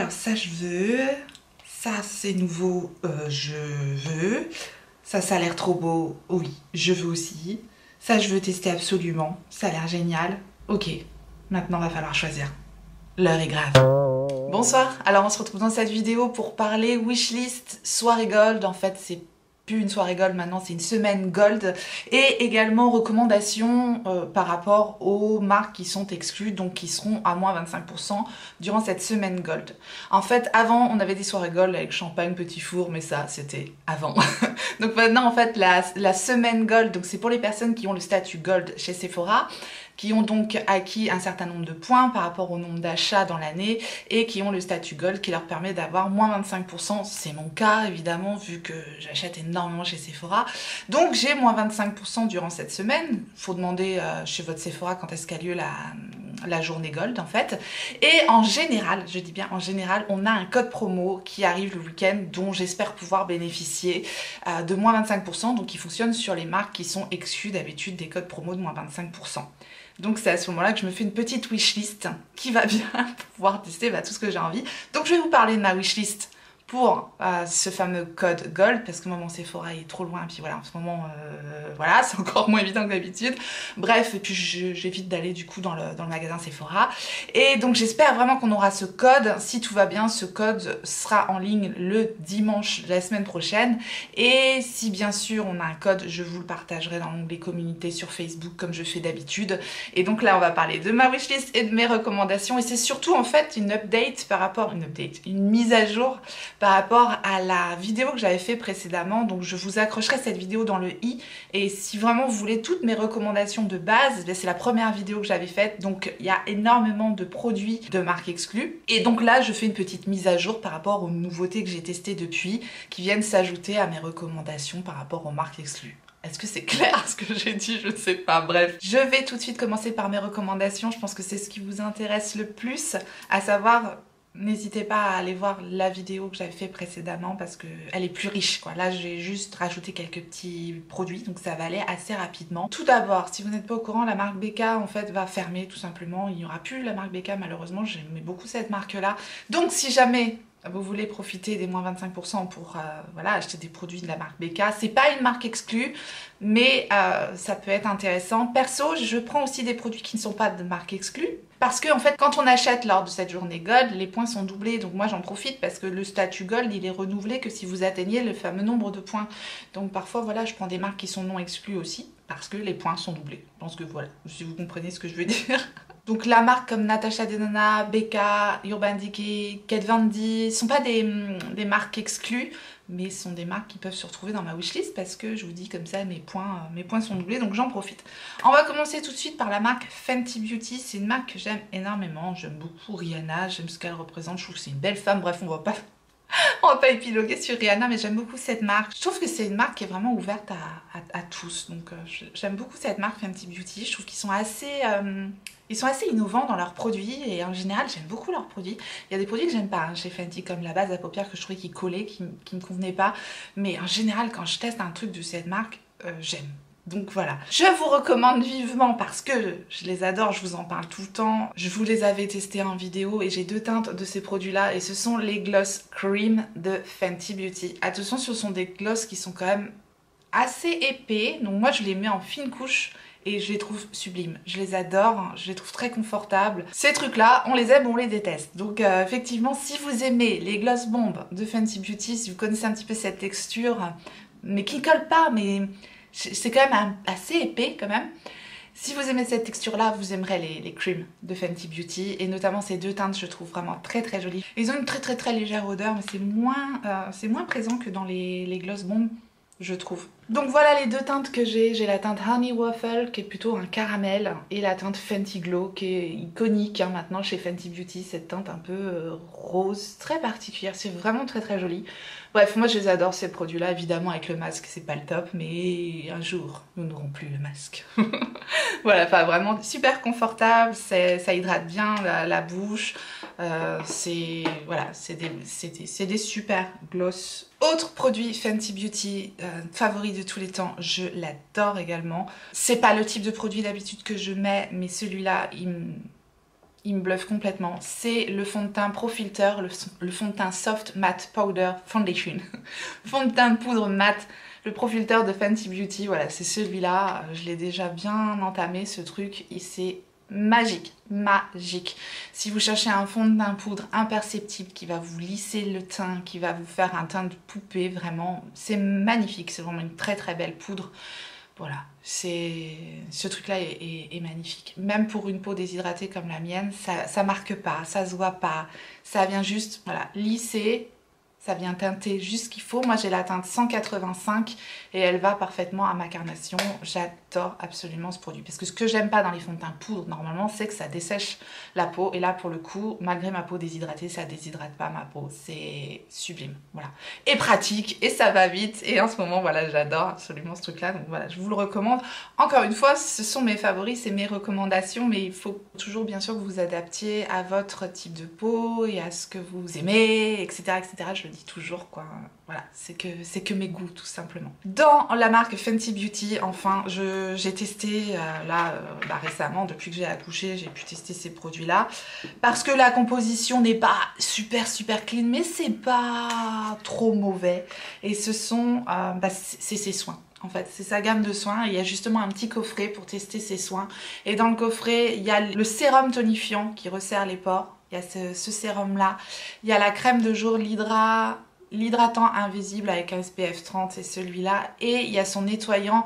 Alors ça je veux, ça c'est nouveau, je veux, ça a l'air trop beau, oui, je veux aussi, ça je veux tester absolument, ça a l'air génial, ok, maintenant va falloir choisir, l'heure est grave. Bonsoir, alors on se retrouve dans cette vidéo pour parler wishlist soirée gold. En fait c'est plus une soirée gold maintenant, c'est une semaine gold, et également recommandations par rapport aux marques qui sont exclues, donc qui seront à moins 25% durant cette semaine gold. En fait avant on avait des soirées gold avec champagne, petit four, mais ça c'était avant. Donc maintenant en fait la semaine gold, donc c'est pour les personnes qui ont le statut gold chez Sephora, qui ont donc acquis un certain nombre de points par rapport au nombre d'achats dans l'année et qui ont le statut gold qui leur permet d'avoir moins 25%. C'est mon cas évidemment vu que j'achète énormément chez Sephora. Donc j'ai moins 25% durant cette semaine. Faut demander chez votre Sephora quand est-ce qu'a lieu la journée gold en fait. Et en général, je dis bien en général, on a un code promo qui arrive le week-end dont j'espère pouvoir bénéficier de moins 25%. Donc il fonctionne sur les marques qui sont exclues d'habitude des codes promo de moins 25%. Donc c'est à ce moment-là que je me fais une petite wishlist qui va bien pour pouvoir tester tout ce que j'ai envie. Donc je vais vous parler de ma wishlist pour ce fameux code gold, parce que moi mon Sephora est trop loin, et puis voilà en ce moment voilà c'est encore moins évident que d'habitude. Bref, et puis j'évite d'aller du coup dans le magasin Sephora, et donc j'espère vraiment qu'on aura ce code. Si tout va bien, ce code sera en ligne le dimanche de la semaine prochaine, et si bien sûr on a un code, je vous le partagerai dans l'onglet communauté sur Facebook comme je fais d'habitude. Et donc là on va parler de ma wishlist et de mes recommandations, et c'est surtout en fait une mise à jour par rapport à la vidéo que j'avais fait précédemment. Donc je vous accrocherai cette vidéo dans le i, et si vraiment vous voulez toutes mes recommandations de base, c'est la première vidéo que j'avais faite, donc il y a énormément de produits de marques exclues, et donc là je fais une petite mise à jour par rapport aux nouveautés que j'ai testées depuis, qui viennent s'ajouter à mes recommandations par rapport aux marques exclues. Est-ce que c'est clair ce que j'ai dit? Je ne sais pas, bref. Je vais tout de suite commencer par mes recommandations, je pense que c'est ce qui vous intéresse le plus, à savoir... N'hésitez pas à aller voir la vidéo que j'avais fait précédemment parce qu'elle est plus riche quoi. Là j'ai juste rajouté quelques petits produits, donc ça va aller assez rapidement. Tout d'abord, si vous n'êtes pas au courant, la marque BK en fait va fermer tout simplement. Il n'y aura plus la marque BK malheureusement, j'aimais beaucoup cette marque là. Donc si jamais vous voulez profiter des moins 25% pour voilà, acheter des produits de la marque BK, c'est pas une marque exclue, mais ça peut être intéressant. Perso, je prends aussi des produits qui ne sont pas de marque exclue, parce que en fait quand on achète lors de cette journée gold, les points sont doublés, donc moi j'en profite parce que le statut gold il est renouvelé que si vous atteignez le fameux nombre de points. Donc parfois voilà, je prends des marques qui sont non exclues aussi parce que les points sont doublés. Je pense que voilà, si vous comprenez ce que je veux dire. Donc la marque comme Natasha Denona, BK, Urban Decay, Kat Von D sont pas des marques exclues, mais sont des marques qui peuvent se retrouver dans ma wishlist parce que je vous dis comme ça mes points sont doublés, donc j'en profite. On va commencer tout de suite par la marque Fenty Beauty. C'est une marque que j'aime énormément, j'aime beaucoup Rihanna, j'aime ce qu'elle représente, je trouve que c'est une belle femme. Bref, on va pas épiloguer sur Rihanna, mais j'aime beaucoup cette marque. Je trouve que c'est une marque qui est vraiment ouverte à tous, donc j'aime beaucoup cette marque Fenty Beauty. Je trouve qu'ils sont assez... Ils sont assez innovants dans leurs produits, et en général j'aime beaucoup leurs produits. Il y a des produits que j'aime pas chez Fenty, comme la base à paupières que je trouvais qui collait, qui me convenait pas. Mais en général quand je teste un truc de cette marque, j'aime. Donc voilà, je vous recommande vivement parce que je les adore, je vous en parle tout le temps. Je vous les avais testés en vidéo et j'ai deux teintes de ces produits-là, et ce sont les Gloss Cream de Fenty Beauty. Attention, ce sont des gloss qui sont quand même assez épais, donc moi je les mets en fine couche et je les trouve sublimes. Je les adore, je les trouve très confortables. Ces trucs-là, on les aime ou on les déteste. Donc effectivement, si vous aimez les Gloss Bombs de Fenty Beauty, si vous connaissez un petit peu cette texture, mais qui ne colle pas, mais c'est quand même assez épais quand même. Si vous aimez cette texture-là, vous aimerez les creams de Fenty Beauty, et notamment ces deux teintes, je trouve vraiment très très jolies. Ils ont une très légère odeur, mais c'est moins présent que dans les Gloss Bombs, je trouve. Donc voilà les deux teintes que j'ai. J'ai la teinte Honey Waffle qui est plutôt un caramel, et la teinte Fenty Glow qui est iconique maintenant chez Fenty Beauty, cette teinte un peu rose, très particulière, c'est vraiment très joli. Bref, moi je les adore ces produits là, évidemment avec le masque c'est pas le top, mais un jour nous n'aurons plus le masque. Voilà, enfin vraiment super confortable, ça hydrate bien la bouche, voilà, c'est des super gloss. Autre produit Fenty Beauty, favori de tous les temps, je l'adore également. C'est pas le type de produit d'habitude que je mets, mais celui-là il me bluffe complètement. C'est le fond de teint Pro Filter, le fond de teint Soft Matte Powder Foundation. Fond de teint poudre mat, le Pro Filter de Fenty Beauty. Voilà, c'est celui-là. Je l'ai déjà bien entamé, ce truc. Et c'est magique, magique. Si vous cherchez un fond de teint poudre imperceptible qui va vous lisser le teint, qui va vous faire un teint de poupée, vraiment, c'est magnifique. C'est vraiment une très très belle poudre. Voilà, ce truc-là est magnifique. Même pour une peau déshydratée comme la mienne, ça marque pas, ça se voit pas. Ça vient juste, voilà, lisser. Ça vient teinter juste ce qu'il faut. Moi, j'ai la teinte 185 et elle va parfaitement à ma carnation. J'adore absolument ce produit. Parce que ce que j'aime pas dans les fonds de teint poudre, normalement, c'est que ça dessèche la peau. Et là, pour le coup, malgré ma peau déshydratée, ça déshydrate pas ma peau. C'est sublime. Voilà. Et pratique. Et ça va vite. Et en ce moment, voilà, j'adore absolument ce truc-là. Donc voilà, je vous le recommande. Encore une fois, ce sont mes favoris, c'est mes recommandations. Mais il faut toujours, bien sûr, que vous vous adaptiez à votre type de peau et à ce que vous aimez, etc. etc. Je le dis toujours, quoi. Voilà, c'est que mes goûts, tout simplement. Dans la marque Fenty Beauty, enfin, j'ai testé récemment, depuis que j'ai accouché, j'ai pu tester ces produits-là. Parce que la composition n'est pas super clean, mais c'est pas trop mauvais. Et ce sont, c'est ses soins. En fait, c'est sa gamme de soins. Il y a justement un petit coffret pour tester ses soins. Et dans le coffret, il y a le sérum tonifiant qui resserre les pores. Il y a ce sérum là, il y a la crème de jour, l'hydratant invisible avec un SPF 30, c'est celui-là, et il y a son nettoyant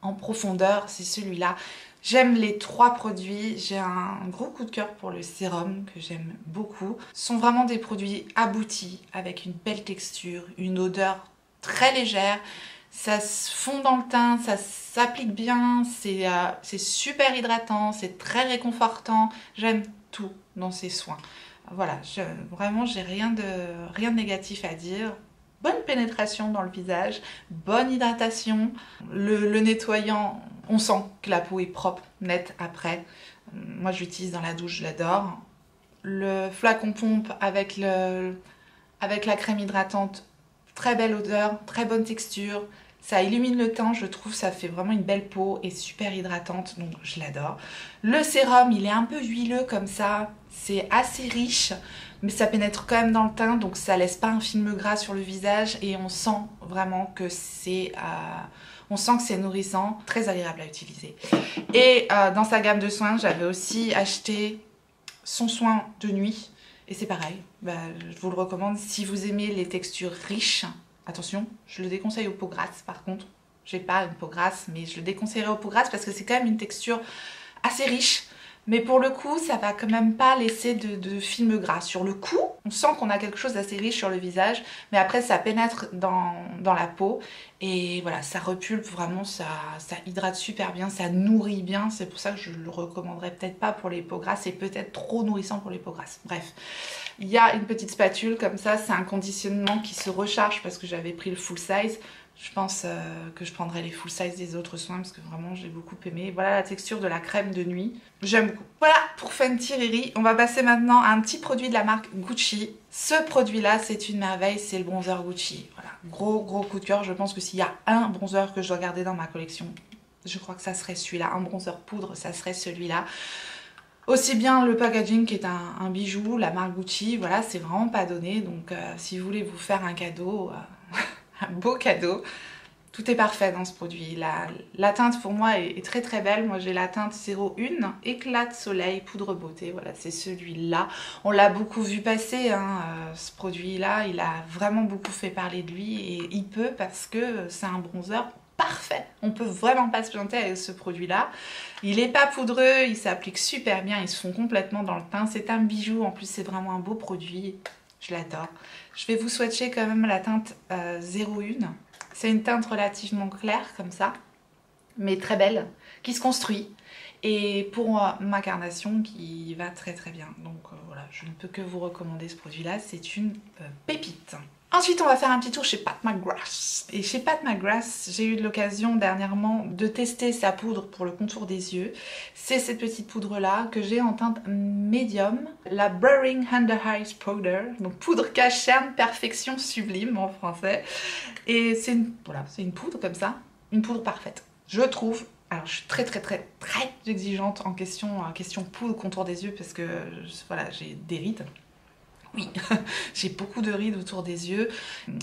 en profondeur, c'est celui-là. J'aime les trois produits, j'ai un gros coup de cœur pour le sérum que j'aime beaucoup. Ce sont vraiment des produits aboutis avec une belle texture, une odeur très légère. Ça se fond dans le teint, ça s'applique bien, c'est super hydratant, c'est très réconfortant. J'aime tout dans ces soins. Voilà, vraiment, j'ai rien de négatif à dire. Bonne pénétration dans le visage, bonne hydratation. Le nettoyant, on sent que la peau est propre, nette après. Moi, je l'utilise dans la douche, je l'adore. Le flacon pompe avec la crème hydratante, très belle odeur, très bonne texture. Ça illumine le teint, je trouve, ça fait vraiment une belle peau et super hydratante, donc je l'adore. Le sérum, il est un peu huileux comme ça, c'est assez riche, mais ça pénètre quand même dans le teint, donc ça laisse pas un film gras sur le visage et on sent vraiment que c'est nourrissant, très agréable à utiliser. Et dans sa gamme de soins, j'avais aussi acheté son soin de nuit, et c'est pareil, je vous le recommande si vous aimez les textures riches. Attention, je le déconseille aux peaux grasses par contre. J'ai pas une peau grasse, mais je le déconseillerais aux peaux grasses parce que c'est quand même une texture assez riche. Mais pour le coup, ça va quand même pas laisser de film gras. Sur le coup, on sent qu'on a quelque chose d'assez riche sur le visage, mais après ça pénètre dans la peau. Et voilà, ça repulpe vraiment, ça hydrate super bien, ça nourrit bien. C'est pour ça que je le recommanderais peut-être pas pour les peaux grasses, c'est peut-être trop nourrissant pour les peaux grasses. Bref. Il y a une petite spatule comme ça, c'est un conditionnement qui se recharge parce que j'avais pris le full size. Je pense que je prendrai les full size des autres soins parce que vraiment j'ai beaucoup aimé. Voilà la texture de la crème de nuit. J'aime beaucoup. Voilà pour Fenty Riri. On va passer maintenant à un petit produit de la marque Gucci. Ce produit-là, c'est une merveille, c'est le bronzer Gucci. Voilà, gros coup de cœur. Je pense que s'il y a un bronzer que je dois garder dans ma collection, je crois que ça serait celui-là. Un bronzer poudre, ça serait celui-là. Aussi bien le packaging qui est un bijou, la marque Gucci, voilà, c'est vraiment pas donné. Donc si vous voulez vous faire un cadeau, un beau cadeau, tout est parfait dans ce produit. La teinte pour moi est très belle. Moi j'ai la teinte 01 éclat de soleil poudre beauté. Voilà, c'est celui-là. On l'a beaucoup vu passer, hein, ce produit-là. Il a vraiment beaucoup fait parler de lui et il peut parce que c'est un bronzer parfait. On peut vraiment pas se planter avec ce produit-là. Il est pas poudreux, il s'applique super bien, il se fond complètement dans le teint. C'est un bijou, en plus c'est vraiment un beau produit. Je l'adore. Je vais vous swatcher quand même la teinte 01. C'est une teinte relativement claire comme ça, mais très belle, qui se construit. Et pour ma carnation qui va très bien. Donc voilà, je ne peux que vous recommander ce produit-là. C'est une pépite. Ensuite, on va faire un petit tour chez Pat McGrath. Et chez Pat McGrath, j'ai eu l'occasion dernièrement de tester sa poudre pour le contour des yeux. C'est cette petite poudre-là que j'ai en teinte médium. La Brewing Under Eyes Powder. Donc poudre cacherne perfection sublime en français. Et c'est une poudre comme ça. Une poudre parfaite. Je trouve Alors je suis très exigeante en question poudre contour des yeux parce que voilà, j'ai des rides. Oui, j'ai beaucoup de rides autour des yeux.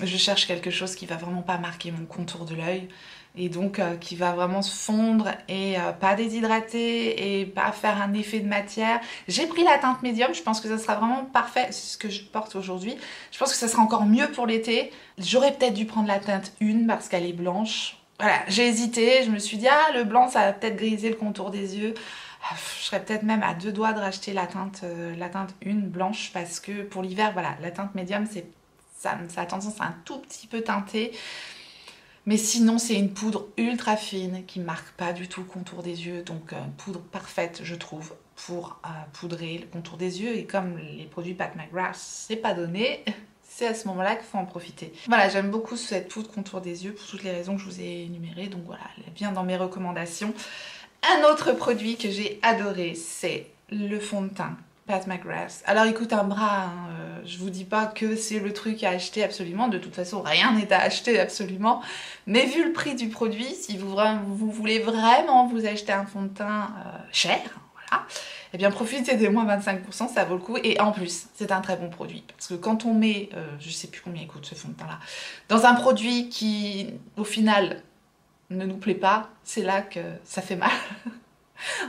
Je cherche quelque chose qui va vraiment pas marquer mon contour de l'œil et donc qui va vraiment se fondre et pas déshydrater et pas faire un effet de matière. J'ai pris la teinte médium, je pense que ça sera vraiment parfait, c'est ce que je porte aujourd'hui. Je pense que ça sera encore mieux pour l'été. J'aurais peut-être dû prendre la teinte 1 parce qu'elle est blanche. Voilà, j'ai hésité, je me suis dit ah le blanc ça va peut-être griser le contour des yeux. Je serais peut-être même à 2 doigts de racheter la teinte 1 blanche parce que pour l'hiver, voilà, la teinte médium, ça a tendance à un tout petit peu teinter. Mais sinon, c'est une poudre ultra fine qui ne marque pas du tout le contour des yeux. Donc, une poudre parfaite, je trouve, pour poudrer le contour des yeux. Et comme les produits Pat McGrath, c'est pas donné, c'est à ce moment-là qu'il faut en profiter. Voilà, j'aime beaucoup cette poudre contour des yeux pour toutes les raisons que je vous ai énumérées. Donc voilà, elle est bien dans mes recommandations. Un autre produit que j'ai adoré, c'est le fond de teint Pat McGrath. Alors il coûte un bras, hein. Je vous dis pas que c'est le truc à acheter absolument, de toute façon rien n'est à acheter absolument, mais vu le prix du produit, si vous voulez vraiment vous acheter un fond de teint cher, voilà, eh bien profitez des moins 25%, ça vaut le coup, et en plus c'est un très bon produit, parce que quand on met, je sais plus combien il coûte ce fond de teint là, dans un produit qui au final ne nous plaît pas, c'est là que ça fait mal.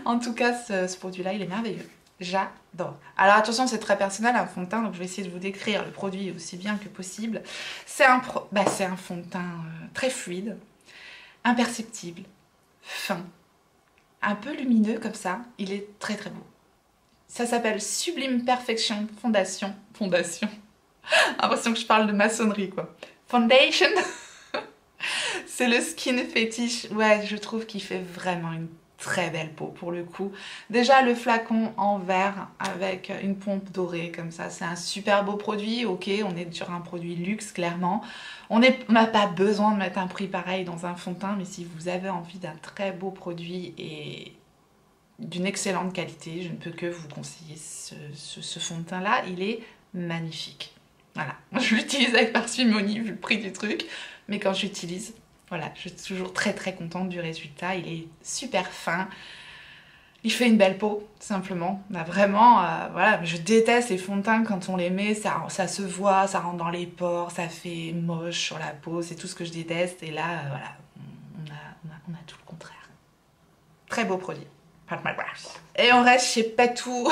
En tout cas, ce produit-là, il est merveilleux. J'adore. Alors attention, c'est très personnel, un fond de teint, donc je vais essayer de vous décrire le produit aussi bien que possible. C'est un fond de teint très fluide, imperceptible, fin, un peu lumineux comme ça. Il est très beau. Ça s'appelle Sublime Perfection Fondation. L'impression que je parle de maçonnerie, quoi. Foundation. C'est le Skin Fetish. Ouais, je trouve qu'il fait vraiment une très belle peau pour le coup. Déjà le flacon en verre avec une pompe dorée comme ça, c'est un super beau produit. Ok, on est sur un produit luxe clairement. On n'a pas besoin de mettre un prix pareil dans un fond de teint, mais si vous avez envie d'un très beau produit et d'une excellente qualité, je ne peux que vous conseiller ce fond de teint là. Il est magnifique. Voilà, je l'utilise avec parcimonie vu le prix du truc, mais quand j'utilise, voilà, je suis toujours très contente du résultat. Il est super fin. Il fait une belle peau, simplement. On a vraiment, voilà, je déteste les fonds de teint quand on les met, ça se voit, ça rentre dans les pores, ça fait moche sur la peau, c'est tout ce que je déteste. Et là, voilà, on a tout le contraire. Très beau produit. Pat McGrath. Et on reste chez Patou.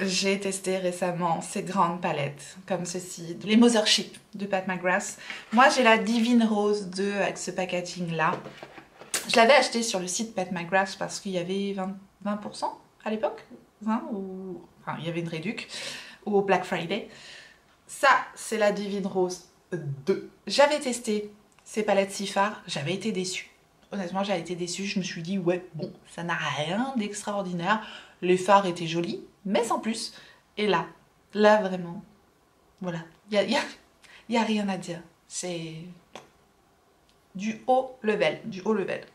J'ai testé récemment ces grandes palettes, comme ceci, les Mothership de Pat McGrath. Moi, j'ai la Divine Rose 2 avec ce packaging-là. Je l'avais acheté sur le site Pat McGrath parce qu'il y avait 20% à l'époque, enfin, il y avait une réduc au Black Friday. Ça, c'est la Divine Rose 2. J'avais testé ces palettes Sephora, j'avais été déçue. Honnêtement, j'avais été déçue. Je me suis dit, ouais, bon, ça n'a rien d'extraordinaire. Les fards étaient jolis, mais sans plus. Et là vraiment, voilà, il y a rien à dire. C'est du haut level,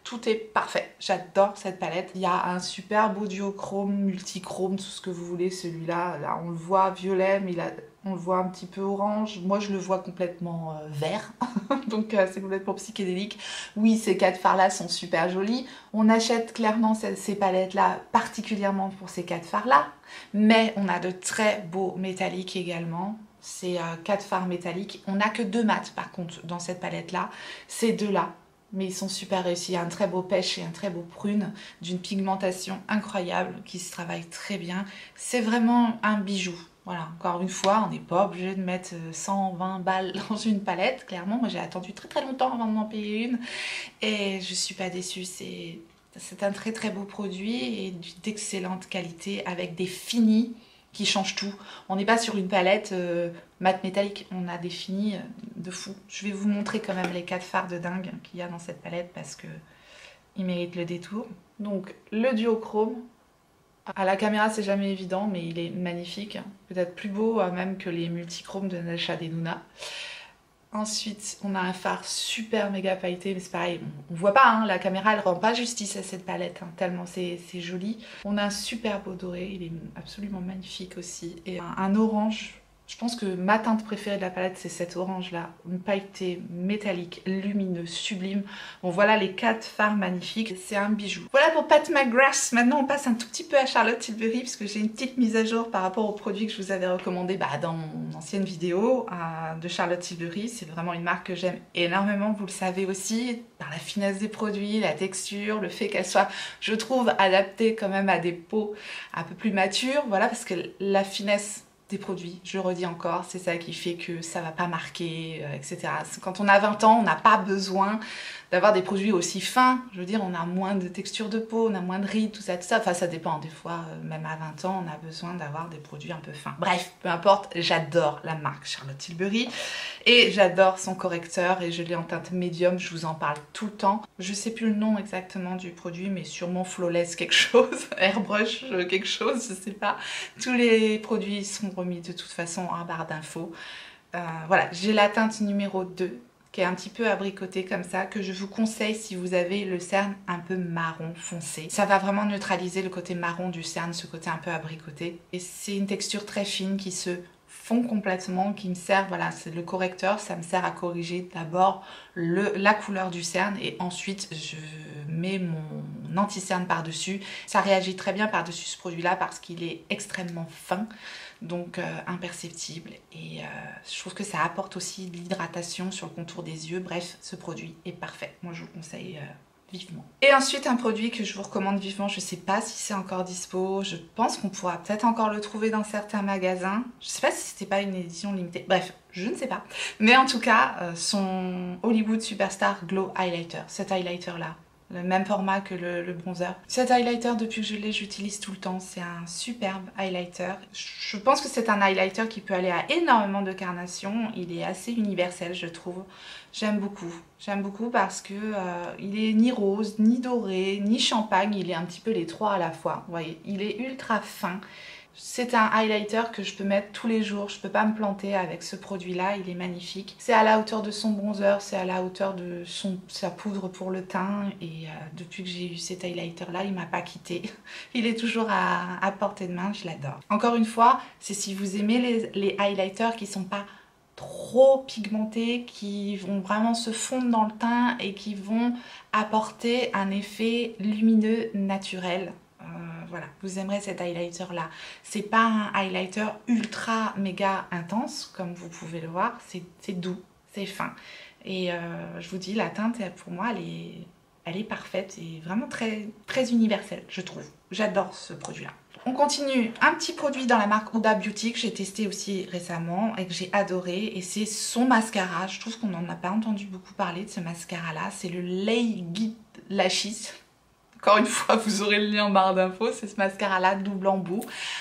Tout est parfait. J'adore cette palette. Il y a un super beau duochrome, multichrome, tout ce que vous voulez. Celui-là, là, on le voit violet, mais on le voit un petit peu orange. Moi, je le vois complètement vert. Donc, c'est complètement psychédélique. Oui, ces 4 fards-là sont super jolis. On achète clairement ces palettes-là, particulièrement pour ces 4 fards-là. Mais on a de très beaux métalliques également. C'est 4 fards métalliques. On n'a que 2 mats par contre dans cette palette là. Ces 2 là, mais ils sont super réussis. Il y a un très beau pêche et un très beau prune d'une pigmentation incroyable qui se travaille très bien. C'est vraiment un bijou. Voilà, encore une fois, on n'est pas obligé de mettre 120 balles dans une palette. Clairement, moi j'ai attendu très longtemps avant de m'en payer une et je suis pas déçue. C'est un très beau produit et d'excellente qualité avec des finis qui change tout. On n'est pas sur une palette mat métallique, on a des finis de fou. Je vais vous montrer quand même les 4 fards de dingue qu'il y a dans cette palette parce que ils méritent le détour. Donc le duochrome, à la caméra c'est jamais évident mais il est magnifique, peut-être plus beau même que les multichromes de Natasha Denona. Ensuite, on a un fard super méga pailleté, mais c'est pareil, on voit pas, hein, la caméra elle rend pas justice à cette palette, hein, tellement c'est joli. On a un super beau doré, il est absolument magnifique aussi, et un orange Je pense que ma teinte préférée de la palette, c'est cette orange-là, une pailleté métallique, lumineux, sublime. Bon, voilà les 4 fards magnifiques. C'est un bijou. Voilà pour Pat McGrath. Maintenant, on passe un tout petit peu à Charlotte Tilbury, puisque j'ai une petite mise à jour par rapport aux produits que je vous avais recommandés dans mon ancienne vidéo de Charlotte Tilbury. C'est vraiment une marque que j'aime énormément, vous le savez aussi, par la finesse des produits, la texture, le fait qu'elle soit, je trouve, adaptée quand même à des peaux un peu plus matures. Voilà, parce que la finesse des produits, je redis encore, c'est ça qui fait que ça va pas marquer, etc. Quand on a 20 ans, on n'a pas besoin d'avoir des produits aussi fins. Je veux dire, on a moins de texture de peau, on a moins de rides, tout ça, tout ça. Enfin, ça dépend. Des fois, même à 20 ans, on a besoin d'avoir des produits un peu fins. Bref, peu importe, j'adore la marque Charlotte Tilbury et j'adore son correcteur et je l'ai en teinte médium, je vous en parle tout le temps. Je sais plus le nom exactement du produit, mais sûrement Flawless quelque chose, Airbrush quelque chose, je sais pas. Tous les produits sont remis de toute façon en barre d'infos. Voilà, j'ai la teinte numéro 2 qui est un petit peu abricotée comme ça, que je vous conseille si vous avez le cerne un peu marron foncé. Ça va vraiment neutraliser le côté marron du cerne, ce côté un peu abricoté. Et c'est une texture très fine qui se fond complètement, qui me sert, voilà, c'est le correcteur, ça me sert à corriger d'abord la couleur du cerne et ensuite je mets mon anti-cerne par-dessus. Ça réagit très bien par-dessus ce produit-là parce qu'il est extrêmement fin, donc imperceptible, et je trouve que ça apporte aussi de l'hydratation sur le contour des yeux. Bref, ce produit est parfait, moi je vous le conseille vivement. Et ensuite un produit que je vous recommande vivement, je sais pas si c'est encore dispo, je pense qu'on pourra peut-être encore le trouver dans certains magasins, je sais pas si c'était pas une édition limitée, bref, je ne sais pas, mais en tout cas son Hollywood Superstar Glow Highlighter, cet highlighter là, le même format que le bronzer. Cet highlighter, depuis que je l'ai, j'utilise tout le temps. C'est un superbe highlighter. Je pense que c'est un highlighter qui peut aller à énormément de carnations. Il est assez universel, je trouve. J'aime beaucoup. J'aime beaucoup parce que il est ni rose, ni doré, ni champagne. Il est un petit peu les trois à la fois. Vous voyez, il est ultra fin. C'est un highlighter que je peux mettre tous les jours, je peux pas me planter avec ce produit-là, il est magnifique. C'est à la hauteur de son bronzer, c'est à la hauteur de sa poudre pour le teint, et depuis que j'ai eu cet highlighter-là, il m'a pas quitté. Il est toujours à portée de main, je l'adore. Encore une fois, c'est si vous aimez les highlighters qui sont pas trop pigmentés, qui vont vraiment se fondre dans le teint et qui vont apporter un effet lumineux naturel. Voilà, vous aimerez cet highlighter là. C'est pas un highlighter ultra méga intense comme vous pouvez le voir, c'est doux, c'est fin, et je vous dis, la teinte pour moi elle est parfaite et vraiment très, très universelle, je trouve. J'adore ce produit là. On continue, un petit produit dans la marque Huda Beauty que j'ai testé aussi récemment et que j'ai adoré, et c'est son mascara. Je trouve qu'on n'en a pas entendu beaucoup parler de ce mascara là, c'est le Lay Guide Lashes. Encore une fois, vous aurez le lien en barre d'infos, c'est ce mascara là double embout.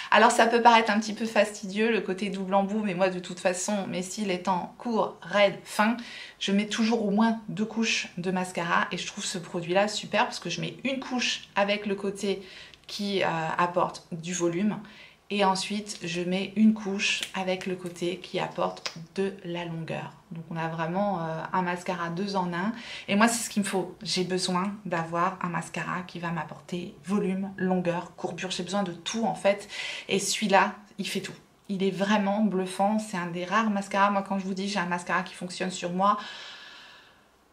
Alors ça peut paraître un petit peu fastidieux le côté double embout, mais moi de toute façon, mes cils étant courts, raides, fins, je mets toujours au moins 2 couches de mascara, et je trouve ce produit là super parce que je mets une couche avec le côté qui apporte du volume, et ensuite je mets une couche avec le côté qui apporte de la longueur. Donc on a vraiment un mascara 2 en 1, et moi c'est ce qu'il me faut. J'ai besoin d'avoir un mascara qui va m'apporter volume, longueur, courbure, j'ai besoin de tout en fait, et celui-là il fait tout. Il est vraiment bluffant, c'est un des rares mascaras. Moi quand je vous dis j'ai un mascara qui fonctionne sur moi,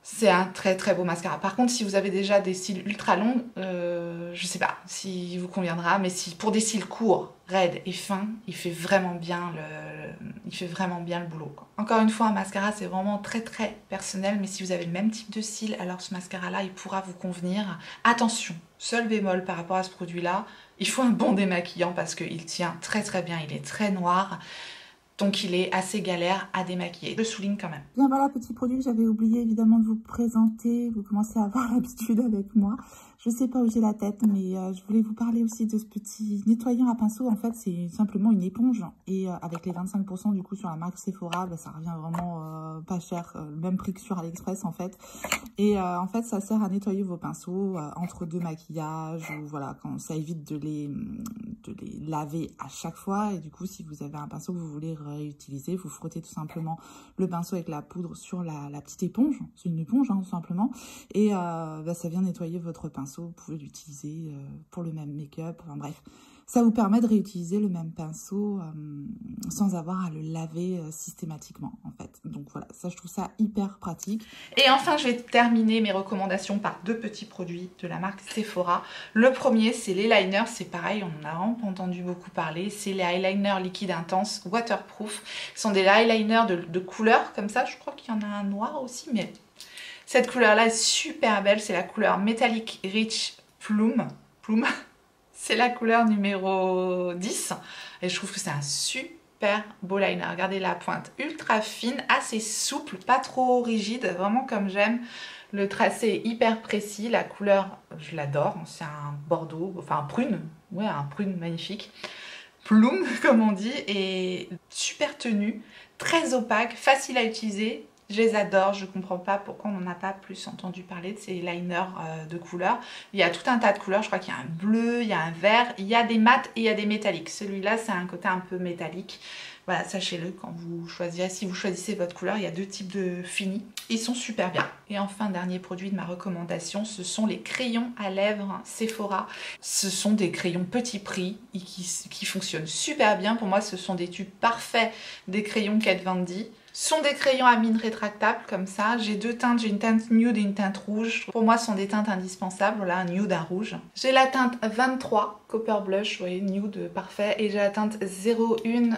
c'est un très très beau mascara. Par contre, si vous avez déjà des cils ultra longs, je sais pas si vous conviendra, mais si pour des cils courts, raides et fins, il fait vraiment bien le boulot, quoi. Encore une fois, un mascara c'est vraiment très très personnel, mais si vous avez le même type de cils, alors ce mascara là il pourra vous convenir. Attention, seul bémol par rapport à ce produit là, il faut un bon démaquillant parce qu'il tient très très bien, il est très noir. Donc il est assez galère à démaquiller. Je le souligne quand même. Bien voilà, petit produit que j'avais oublié évidemment de vous présenter. Vous commencez à avoir l'habitude avec moi. Je sais pas où j'ai la tête, mais je voulais vous parler aussi de ce petit nettoyant à pinceau. En fait, c'est simplement une éponge. Et avec les 25% du coup sur la marque Sephora, bah, ça revient vraiment pas cher. Le même prix que sur AliExpress en fait. Et en fait, ça sert à nettoyer vos pinceaux entre deux maquillages. Ou voilà, quand ça évite de les laver à chaque fois. Et du coup, si vous avez un pinceau que vous voulez réutiliser, vous frottez tout simplement le pinceau avec la poudre sur la petite éponge. C'est une éponge hein, tout simplement. Et bah, ça vient nettoyer votre pinceau. Vous pouvez l'utiliser pour le même make-up. Enfin bref, Ça vous permet de réutiliser le même pinceau sans avoir à le laver systématiquement en fait. Donc voilà, ça je trouve ça hyper pratique. Et enfin, je vais terminer mes recommandations par deux petits produits de la marque Sephora. Le premier, c'est les liners. C'est pareil, on en a vraiment pas entendu beaucoup parler. C'est les eyeliners liquide intense waterproof. Ce sont des eyeliners de couleur comme ça. Je crois qu'il y en a un noir aussi, mais cette couleur-là est super belle. C'est la couleur Metallic Rich Plume. C'est la couleur numéro 10 et je trouve que c'est un super beau liner. Regardez la pointe ultra fine, assez souple, pas trop rigide, vraiment comme j'aime. Le tracé est hyper précis, la couleur je l'adore, c'est un bordeaux, enfin un prune, ouais un prune magnifique. Plume comme on dit, et super tenue, très opaque, facile à utiliser. Je les adore, je comprends pas pourquoi on n'en a pas plus entendu parler de ces liners de couleurs. Il y a tout un tas de couleurs, je crois qu'il y a un bleu, il y a un vert, il y a des mats et il y a des métalliques. Celui-là, c'est un côté un peu métallique. Voilà, sachez-le, quand vous choisirez, si vous choisissez votre couleur, il y a deux types de finis. Ils sont super bien. Et enfin, dernier produit de ma recommandation, ce sont les crayons à lèvres Sephora. Ce sont des crayons petit prix qui fonctionnent super bien. Pour moi, ce sont des tubes parfaits des crayons Kat Von D. Ce sont des crayons à mine rétractables comme ça. J'ai deux teintes, j'ai une teinte nude et une teinte rouge. Pour moi, ce sont des teintes indispensables. Voilà, un nude, un rouge. J'ai la teinte 23, Copper Blush, vous voyez, nude parfait. Et j'ai la teinte 01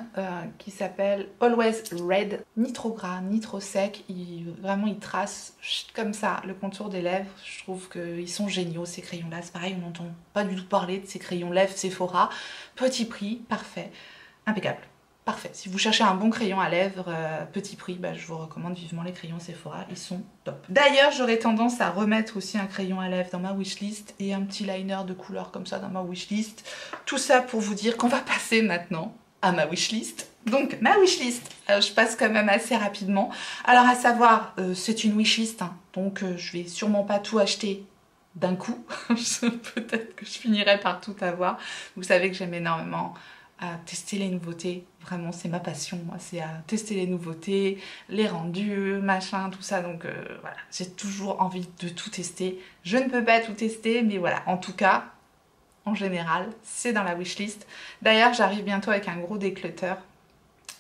qui s'appelle Always Red. Ni trop gras, ni trop sec. Vraiment, ils tracent comme ça le contour des lèvres. Je trouve qu'ils sont géniaux, ces crayons-là. C'est pareil, on n'entend pas du tout parler de ces crayons lèvres Sephora. Petit prix, parfait, impeccable. Parfait. Si vous cherchez un bon crayon à lèvres petit prix, bah, je vous recommande vivement les crayons Sephora. Ils sont top. D'ailleurs, j'aurais tendance à remettre aussi un crayon à lèvres dans ma wishlist et un petit liner de couleur comme ça dans ma wishlist. Tout ça pour vous dire qu'on va passer maintenant à ma wishlist. Donc, ma wishlist, je passe quand même assez rapidement. Alors, à savoir, c'est une wishlist, hein, donc je vais sûrement pas tout acheter d'un coup. Peut-être que je finirai par tout avoir. Vous savez que j'aime énormément à tester les nouveautés, vraiment c'est ma passion, moi c'est à tester les nouveautés, les rendus, machin, tout ça, donc voilà, j'ai toujours envie de tout tester. Je ne peux pas tout tester, mais voilà, en tout cas, en général, c'est dans la wishlist. D'ailleurs, j'arrive bientôt avec un gros declutter.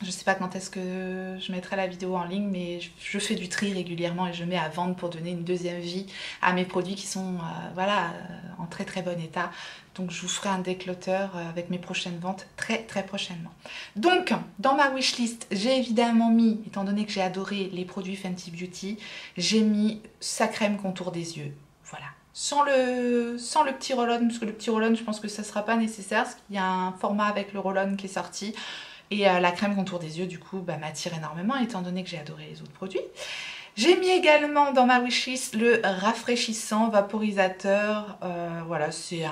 Je sais pas quand est-ce que je mettrai la vidéo en ligne, mais je fais du tri régulièrement et je mets à vendre pour donner une deuxième vie à mes produits qui sont voilà, en très très bon état. Donc je vous ferai un declutter avec mes prochaines ventes très prochainement. Donc dans ma wishlist, j'ai évidemment mis, étant donné que j'ai adoré les produits Fenty Beauty, j'ai mis sa crème contour des yeux. Voilà. Sans le petit roll-on, parce que le petit roll-on, je pense que ça ne sera pas nécessaire, parce qu'il y a un format avec le roll-on qui est sorti. Et la crème contour des yeux, du coup, bah, m'attire énormément, étant donné que j'ai adoré les autres produits. J'ai mis également dans ma wishlist le rafraîchissant vaporisateur. Voilà, c'est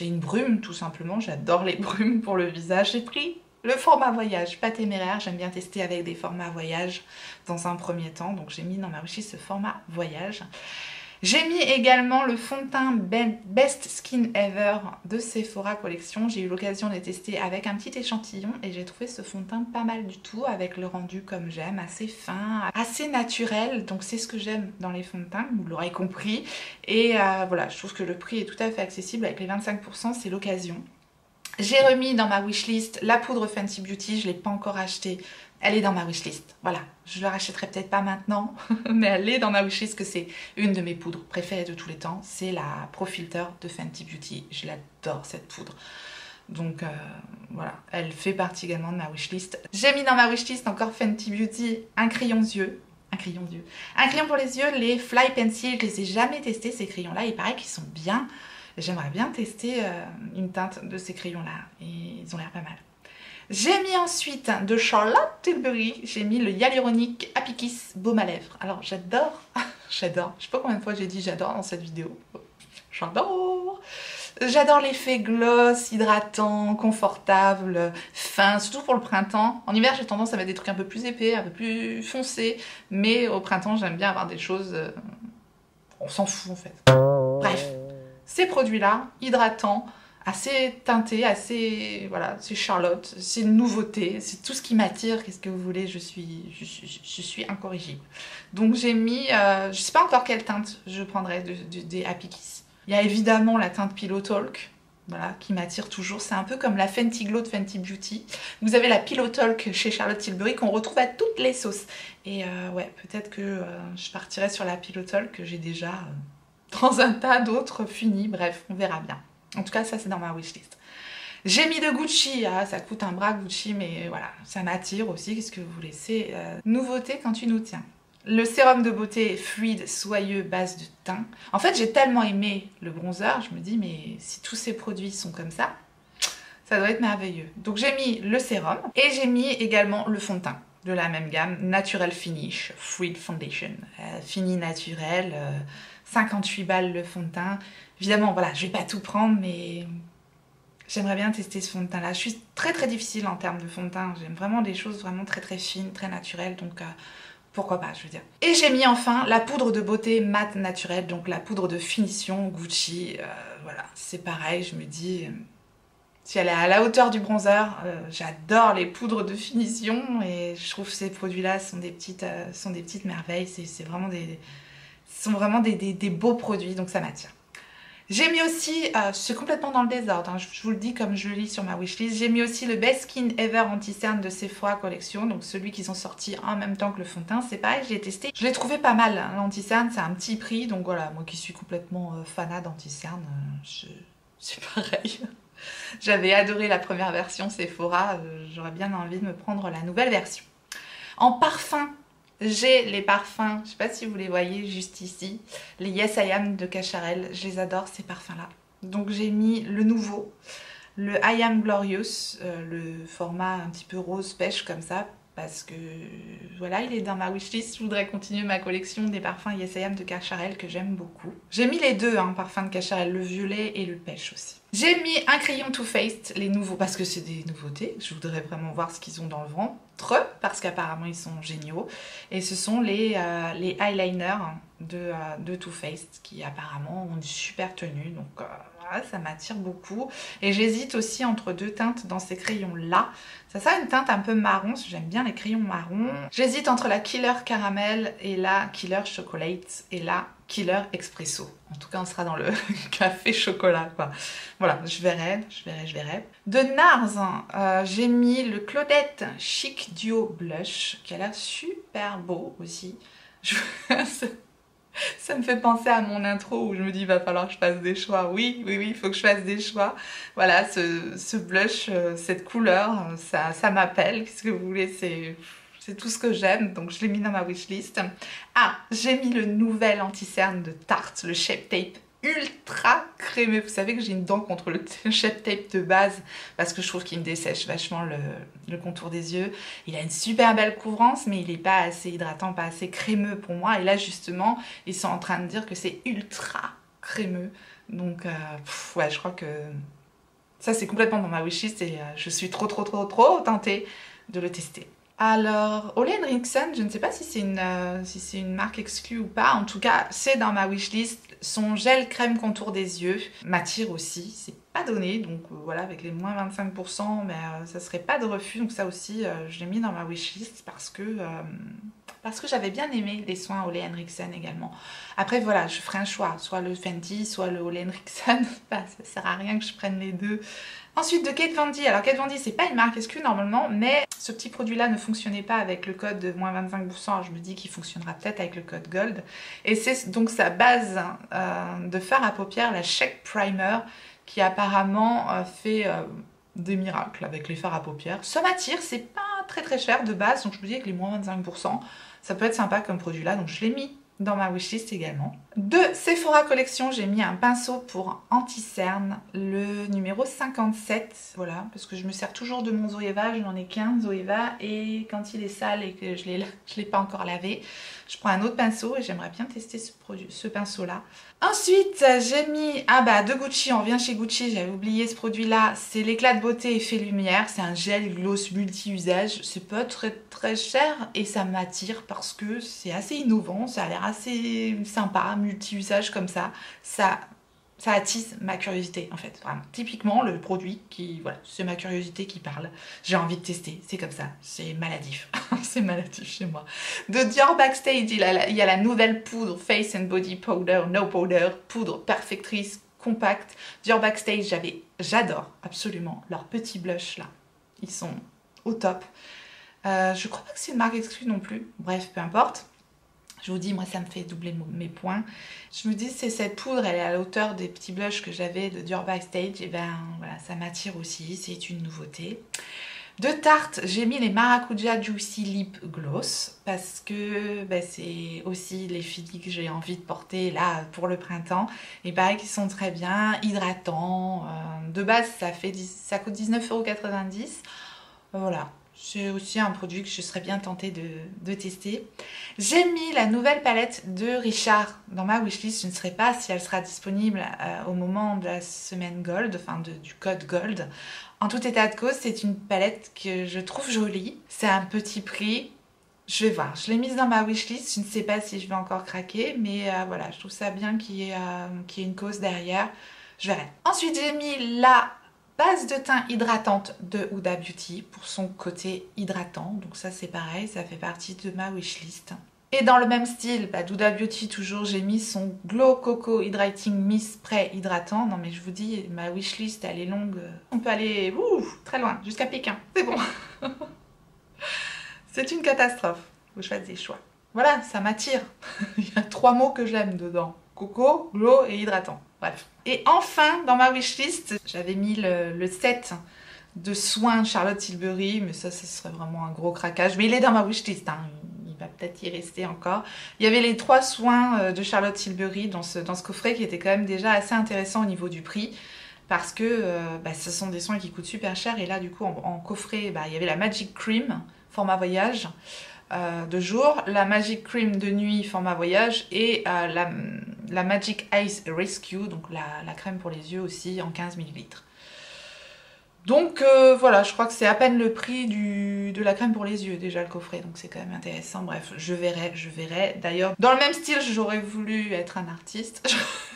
une brume, tout simplement. J'adore les brumes pour le visage. J'ai pris le format voyage, pas téméraire. J'aime bien tester avec des formats voyage dans un premier temps. Donc j'ai mis dans ma wishlist ce format voyage. J'ai mis également le fond de teint Best Skin Ever de Sephora Collection. J'ai eu l'occasion de les tester avec un petit échantillon et j'ai trouvé ce fond de teint pas mal du tout, avec le rendu comme j'aime, assez fin, assez naturel. Donc c'est ce que j'aime dans les fonds de teint, vous l'aurez compris. Et voilà, je trouve que le prix est tout à fait accessible avec les 25%, c'est l'occasion. J'ai remis dans ma wishlist la poudre Fenty Beauty, je ne l'ai pas encore achetée. Elle est dans ma wishlist, voilà. Je ne la rachèterai peut-être pas maintenant, mais elle est dans ma wishlist, que c'est une de mes poudres préférées de tous les temps. C'est la Pro Filter de Fenty Beauty. Je l'adore cette poudre. Donc voilà, elle fait partie également de ma wishlist. J'ai mis dans ma wishlist encore Fenty Beauty un crayon d'yeux. Un crayon pour les yeux, les Fly Pencil. Je les ai jamais testés ces crayons-là, il paraît qu'ils sont bien. J'aimerais bien tester une teinte de ces crayons-là et ils ont l'air pas mal. J'ai mis ensuite de Charlotte Tilbury, j'ai mis le Hyaluronic Happy Kiss Baume à lèvres. Alors j'adore, j'adore, je sais pas combien de fois j'ai dit j'adore dans cette vidéo. J'adore. J'adore l'effet gloss, hydratant, confortable, fin, surtout pour le printemps. En hiver j'ai tendance à mettre des trucs un peu plus épais, un peu plus foncés, mais au printemps j'aime bien avoir des choses, on s'en fout en fait. Bref, ces produits-là, hydratants, assez teinté, assez, voilà, c'est Charlotte, c'est une nouveauté, c'est tout ce qui m'attire, qu'est-ce que vous voulez, je suis incorrigible. Donc j'ai mis, je sais pas encore quelle teinte je prendrai des Happy Kiss. Il y a évidemment la teinte Pillow Talk, voilà, qui m'attire toujours. C'est un peu comme la Fenty Glow de Fenty Beauty. Vous avez la Pillow Talk chez Charlotte Tilbury qu'on retrouve à toutes les sauces. Et ouais, peut-être que je partirai sur la Pillow Talk que j'ai déjà dans un tas d'autres finis. Bref, on verra bien. En tout cas, ça c'est dans ma wishlist. J'ai mis de Gucci, ah, ça coûte un bras Gucci, mais voilà, ça m'attire aussi. Qu'est-ce que vous voulez? C'est nouveauté quand tu nous tiens. Le sérum de beauté fluide, soyeux, base de teint. En fait, j'ai tellement aimé le bronzer, je me dis, mais si tous ces produits sont comme ça doit être merveilleux. Donc j'ai mis le sérum et j'ai mis également le fond de teint de la même gamme, Natural Finish, Fluid Foundation. Fini naturel, 58 balles le fond de teint. Évidemment, voilà, je vais pas tout prendre, mais j'aimerais bien tester ce fond de teint là. Je suis très très difficile en termes de fond de teint. J'aime vraiment des choses vraiment très très fines, très naturelles, donc pourquoi pas, je veux dire. Et j'ai mis enfin la poudre de beauté mat naturelle, donc la poudre de finition Gucci. Voilà, c'est pareil, je me dis, si elle est à la hauteur du bronzer, j'adore les poudres de finition et je trouve que ces produits-là sont des petites merveilles. C'est vraiment des beaux produits, donc ça m'attire. J'ai mis aussi, c'est complètement dans le désordre, hein, je vous le dis comme je le lis sur ma wishlist, j'ai mis aussi le Best Skin Ever Anti-Cerne de Sephora Collection, donc celui qu'ils ont sorti en même temps que le fond de teint, c'est pareil, je l'ai testé. Je l'ai trouvé pas mal, hein, l'anti-cerne, c'est un petit prix, donc voilà, moi qui suis complètement fanat d'anti-cerne, c'est pareil. J'avais adoré la première version Sephora, j'aurais bien envie de me prendre la nouvelle version. En parfum, j'ai les parfums, je sais pas si vous les voyez juste ici, les Yes I Am de Cacharel, je les adore ces parfums là. Donc j'ai mis le nouveau, le I Am Glorious, le format un petit peu rose pêche comme ça, parce que voilà, il est dans ma wishlist. Je voudrais continuer ma collection des parfums Yes I Am de Cacharel que j'aime beaucoup. J'ai mis les deux hein, parfums de Cacharel, le violet et le pêche aussi. J'ai mis un crayon Too Faced, les nouveaux, parce que c'est des nouveautés. Je voudrais vraiment voir ce qu'ils ont dans le ventre, parce qu'apparemment ils sont géniaux. Et ce sont les eyeliners de Too Faced qui apparemment ont une super tenue. Donc voilà, ça m'attire beaucoup. Et j'hésite aussi entre deux teintes dans ces crayons-là. Ça a une teinte un peu marron, j'aime bien les crayons marrons. J'hésite entre la Killer Caramel et la Killer Chocolate et la Killer Espresso. En tout cas, on sera dans le café chocolat, quoi. Voilà, je verrai. De NARS, j'ai mis le Claudette Chic Duo Blush, qui a l'air super beau aussi. Ça me fait penser à mon intro où je me dis il va falloir que je fasse des choix. Oui, il faut que je fasse des choix. Voilà, ce blush, cette couleur, ça m'appelle. Qu'est-ce que vous voulez, c'est tout ce que j'aime, donc je l'ai mis dans ma wishlist. Ah, j'ai mis le nouvel anti-cerne de Tarte, le Shape Tape ultra crémeux. Vous savez que j'ai une dent contre le Shape Tape de base parce que je trouve qu'il me dessèche vachement le contour des yeux. Il a une super belle couvrance mais il n'est pas assez hydratant, pas assez crémeux pour moi. Et là justement, ils sont en train de dire que c'est ultra crémeux. Donc ouais, je crois que ça c'est complètement dans ma wishlist et je suis trop tentée de le tester. Alors, Ole Henriksen, je ne sais pas si c'est une marque exclue ou pas. En tout cas, c'est dans ma wishlist. Son gel crème contour des yeux m'attire aussi. C'est pas donné, donc voilà, avec les moins 25%, mais ça serait pas de refus. Donc ça aussi, je l'ai mis dans ma wishlist parce que j'avais bien aimé les soins Ole Henriksen également. Après, voilà, je ferai un choix. Soit le Fenty, soit le Ole Henriksen. Bah, ça sert à rien que je prenne les deux. Ensuite de Kat Von D, alors Kat Von D c'est pas une marque exclue normalement, mais ce petit produit là ne fonctionnait pas avec le code de moins 25%, alors je me dis qu'il fonctionnera peut-être avec le code Gold. Et c'est donc sa base de fard à paupières, la Shake Primer, qui apparemment fait des miracles avec les fards à paupières. Ça m'attire, c'est pas très cher de base, donc je me dis avec les moins 25%, ça peut être sympa comme produit là, donc je l'ai mis dans ma wishlist également. De Sephora Collection, j'ai mis un pinceau pour anti-cerne, le numéro 57. Voilà, parce que je me sers toujours de mon Zoeva, j'en ai qu'un Zoeva, et quand il est sale et que je l'ai pas encore lavé, je prends un autre pinceau et j'aimerais bien tester ce pinceau-là. Ensuite, j'ai mis, de Gucci, on revient chez Gucci, j'avais oublié ce produit-là, c'est l'éclat de beauté effet lumière, c'est un gel gloss multi-usage, c'est pas très cher et ça m'attire parce que c'est assez innovant, ça a l'air assez sympa, multi-usage comme ça attise ma curiosité en fait, vraiment. Typiquement le produit qui, voilà, c'est ma curiosité qui parle, j'ai envie de tester, c'est comme ça, c'est maladif, c'est maladif chez moi. De Dior Backstage, il y a la nouvelle poudre Face and Body Powder, No Powder, poudre perfectrice compact. Dior Backstage, j'adore absolument leurs petits blushs là. Ils sont au top. Je crois pas que c'est une marque exclue non plus. Bref, peu importe. Je vous dis, moi ça me fait doubler mes points. Je me dis, c'est cette poudre, elle est à la hauteur des petits blushs que j'avais de Dior Backstage. Et ben voilà, ça m'attire aussi, c'est une nouveauté. De Tarte, j'ai mis les Maracuja Juicy Lip Gloss parce que ben, c'est aussi les filles que j'ai envie de porter là pour le printemps. Et pareil qu'ils sont très bien, hydratants. De base, ça coûte 19,90 €. Voilà. C'est aussi un produit que je serais bien tentée de tester. J'ai mis la nouvelle palette de Richard dans ma wishlist. Je ne sais pas si elle sera disponible au moment de la semaine Gold, enfin du code Gold. En tout état de cause, c'est une palette que je trouve jolie. C'est un petit prix. Je vais voir. Je l'ai mise dans ma wishlist. Je ne sais pas si je vais encore craquer, mais voilà, je trouve ça bien qu'il y ait une cause derrière. Je verrai. Ensuite, j'ai mis la base de teint hydratante de Huda Beauty pour son côté hydratant. Donc ça c'est pareil, ça fait partie de ma wishlist. Et dans le même style, d'Huda Beauty toujours, j'ai mis son Glow Coco Hydrating Mist Spray hydratant. Non mais je vous dis, ma wishlist elle est longue. On peut aller très loin, jusqu'à Pékin. C'est bon. C'est une catastrophe. Faut que je fasse des choix. Voilà, ça m'attire. Il y a 3 mots que j'aime dedans. Coco, glow et hydratant. Bref. Et enfin, dans ma wishlist, j'avais mis le set de soins Charlotte Tilbury, mais ça serait vraiment un gros craquage. Mais il est dans ma wishlist, hein. Il va peut-être y rester encore. Il y avait les 3 soins de Charlotte Tilbury dans ce coffret qui était quand même déjà assez intéressant au niveau du prix. Parce que ce sont des soins qui coûtent super cher. Et là, du coup, en coffret, il y avait la Magic Cream, format voyage. De jour, la Magic Cream de nuit format voyage et la Magic Ice Rescue, donc la crème pour les yeux aussi en 15 ml. Donc voilà, je crois que c'est à peine le prix de la crème pour les yeux déjà le coffret, donc c'est quand même intéressant. Bref, je verrai. D'ailleurs, dans le même style, j'aurais voulu être un artiste.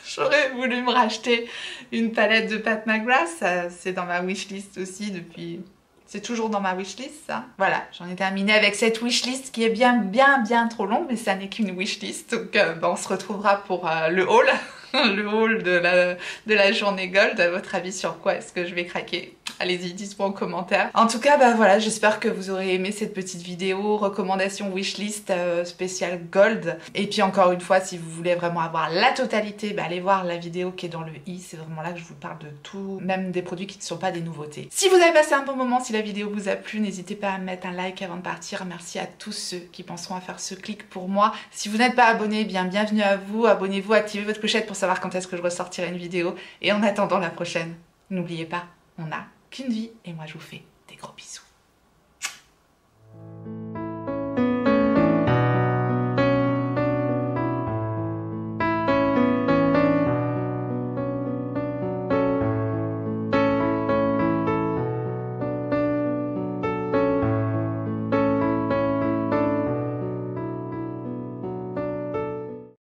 J'aurais voulu me racheter une palette de Pat McGrath, c'est dans ma wishlist aussi depuis... C'est toujours dans ma wishlist, ça. Voilà, j'en ai terminé avec cette wishlist qui est bien trop longue, mais ça n'est qu'une wishlist. Donc on se retrouvera pour le haul, le haul de la journée Gold. À votre avis, sur quoi est-ce que je vais craquer? Allez-y, dites-moi en commentaire. En tout cas, voilà, j'espère que vous aurez aimé cette petite vidéo recommandation wishlist spéciale Gold. Et puis encore une fois, si vous voulez vraiment avoir la totalité, allez voir la vidéo qui est dans le i. C'est vraiment là que je vous parle de tout, même des produits qui ne sont pas des nouveautés. Si vous avez passé un bon moment, si la vidéo vous a plu, n'hésitez pas à mettre un like avant de partir. Merci à tous ceux qui penseront à faire ce clic pour moi. Si vous n'êtes pas abonné, bienvenue à vous. Abonnez-vous, activez votre clochette pour savoir quand est-ce que je ressortirai une vidéo. Et en attendant la prochaine, n'oubliez pas, on n'a qu'une vie et moi je vous fais des gros bisous.